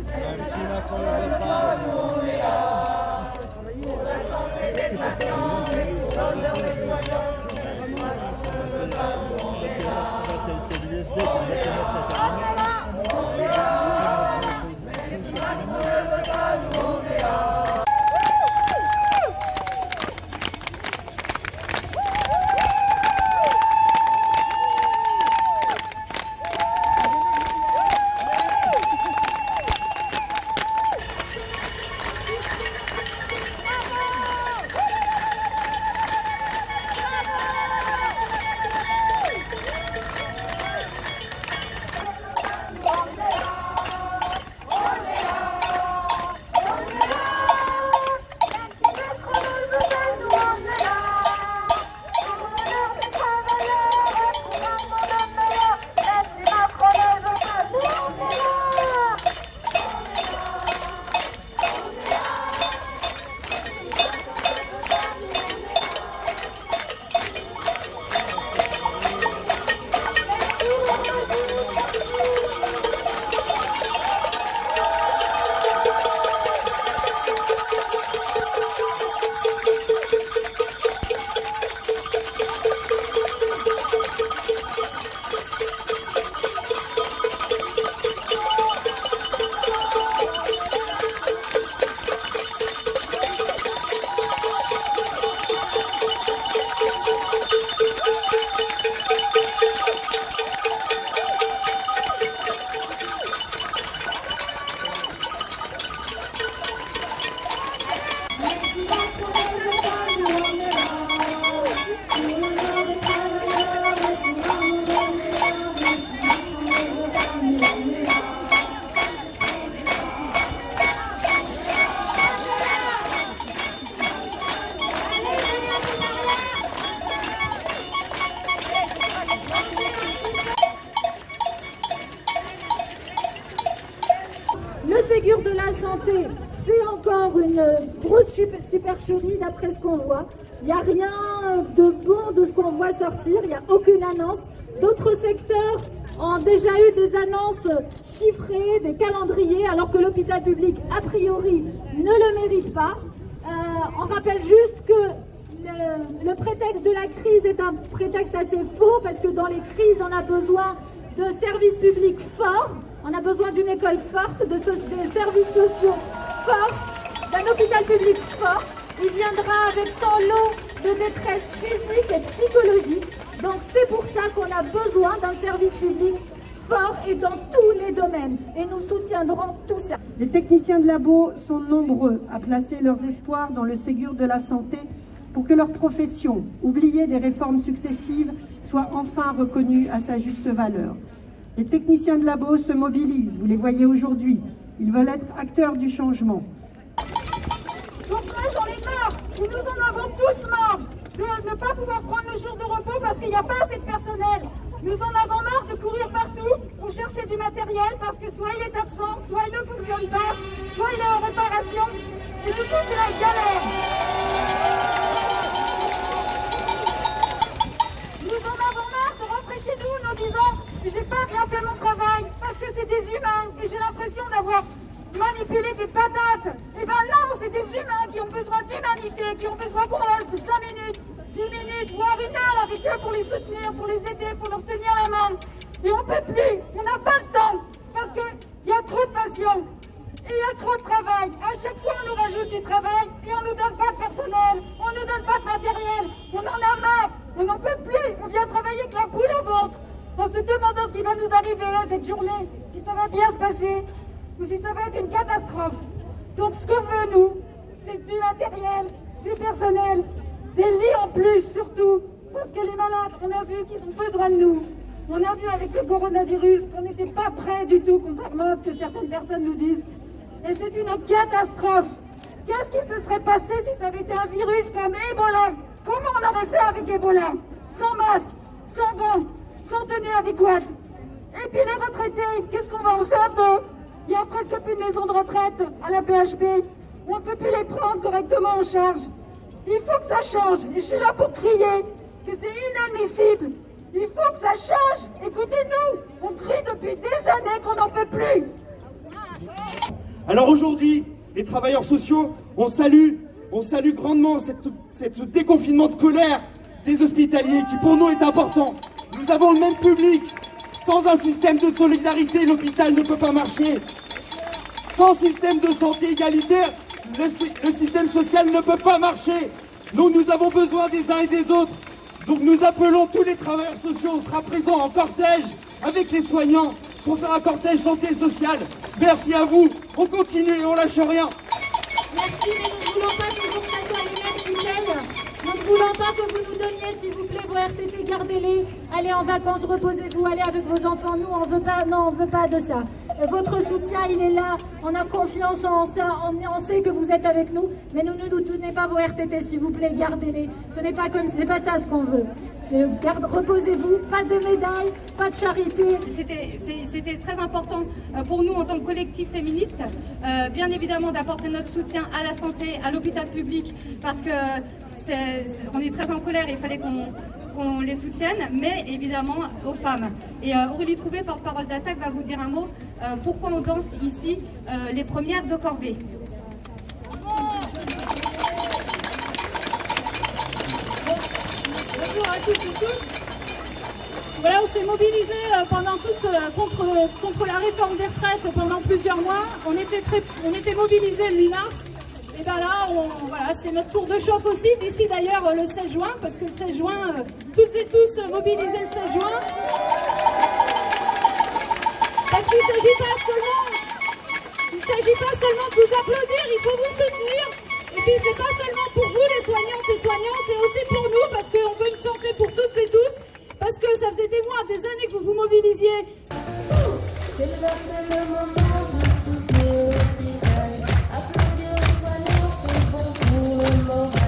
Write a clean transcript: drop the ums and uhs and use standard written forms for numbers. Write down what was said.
Même si Macron ne veut pas. Le Ségur de la santé, c'est encore une grosse supercherie d'après ce qu'on voit. Il n'y a rien de bon de ce qu'on voit sortir, il n'y a aucune annonce. D'autres secteurs ont déjà eu des annonces chiffrées, des calendriers, alors que l'hôpital public, a priori, ne le mérite pas. On rappelle juste que le prétexte de la crise est un prétexte assez faux, parce que dans les crises, on a besoin de services publics forts, on a besoin d'une école forte, de services sociaux forts, d'un hôpital public fort. Il viendra avec son lot de détresse physique et psychologique. Donc c'est pour ça qu'on a besoin d'un service public fort et dans tous les domaines. Et nous soutiendrons tout ça. Les techniciens de labo sont nombreux à placer leurs espoirs dans le Ségur de la santé pour que leur profession, oubliée des réformes successives, soit enfin reconnue à sa juste valeur. Les techniciens de labo se mobilisent, vous les voyez aujourd'hui. Ils veulent être acteurs du changement. Donc moi j'en ai marre, et nous en avons tous marre, de ne pas pouvoir prendre le jour de repos parce qu'il n'y a pas assez de personnel. Nous en avons marre de courir partout pour chercher du matériel parce que soit il est absent, soit il ne fonctionne pas, soit il est en réparation. Et du coup c'est la galère. Nous en avons marre de rentrer chez nous en nous disant « j'ai pas bien fait mon travail parce que c'est des humains et j'ai l'impression d'avoir manipulé des patates ». Eh ben non, c'est des humains qui ont besoin d'humanité, qui ont besoin qu'on reste 5 minutes, 10 minutes, voire 1 heure avec eux pour les soutenir, pour les aider, pour leur tenir la main. Et on peut plus, on n'a pas le temps parce qu'il y a trop de patients. Et il y a trop de travail. À chaque fois, on nous rajoute du travail et on nous donne pas de personnel, on nous donne pas de matériel. On en a marre, on n'en peut plus. On vient travailler avec la boule au ventre en se demandant ce qui va nous arriver à cette journée, si ça va bien se passer ou si ça va être une catastrophe. Donc ce qu'on veut, nous, c'est du matériel, du personnel, des lits en plus surtout, parce que les malades, on a vu qu'ils ont besoin de nous. On a vu avec le coronavirus qu'on n'était pas prêts du tout, contrairement à ce que certaines personnes nous disent. Et c'est une catastrophe. Qu'est-ce qui se serait passé si ça avait été un virus comme Ebola? Comment on aurait fait avec Ebola? Sans masque, sans gants, sans tenue adéquate. Et puis les retraités, qu'est-ce qu'on va en faire d'eux? Il n'y a presque plus de maisons de retraite à la PHP. On ne peut plus les prendre correctement en charge. Il faut que ça change. Et je suis là pour crier que c'est inadmissible. Il faut que ça change. Écoutez-nous, on crie depuis des années qu'on n'en peut plus. Alors aujourd'hui, les travailleurs sociaux, on salue grandement ce déconfinement de colère des hospitaliers qui pour nous est important. Nous avons le même public. Sans un système de solidarité, l'hôpital ne peut pas marcher. Sans système de santé égalitaire, le système social ne peut pas marcher. Nous avons besoin des uns et des autres. Donc nous appelons tous les travailleurs sociaux, on sera présents en cortège avec les soignants pour faire un cortège santé sociale. Merci à vous, on continue et on lâche rien. Merci, mais nous ne voulons pas toujours que ça soit les mêmes bouteilles. Nous ne voulons pas que vous nous donniez, s'il vous plaît, vos RTT, gardez-les. Allez en vacances, reposez-vous, allez avec vos enfants. Nous, on veut pas, non, on veut pas de ça. Votre soutien, il est là. On a confiance en ça. On sait que vous êtes avec nous. Mais ne nous donnez pas vos RTT, s'il vous plaît, gardez-les. Ce n'est pas ça ce qu'on veut. Reposez-vous, pas de médailles, pas de charité. C'était très important pour nous en tant que collectif féministe, bien évidemment d'apporter notre soutien à la santé, à l'hôpital public, parce que on est très en colère et il fallait qu'on les soutienne, mais évidemment aux femmes. Et Aurélie Trouvé, porte-parole d'Attaque, va vous dire un mot. Pourquoi on danse ici les premières de corvée. Bonjour à toutes et tous. Voilà, on s'est mobilisé contre la réforme des retraites pendant plusieurs mois. On était mobilisés le 8 mars. Et bien là, voilà, c'est notre tour de chauffe aussi, d'ici d'ailleurs le 16 juin, parce que le 16 juin, toutes et tous mobilisés le 16 juin. Parce qu'il ne s'agit pas seulement de vous applaudir, il faut vous soutenir. Et puis c'est pas seulement pour vous les soignantes et soignants, c'est aussi pour nous, parce qu'on veut une santé pour toutes et tous, parce que ça faisait des mois, des années que vous vous mobilisiez. C'est le moment de soutenir l'hôpital. Applaudir les soignants, c'est bon pour le moral.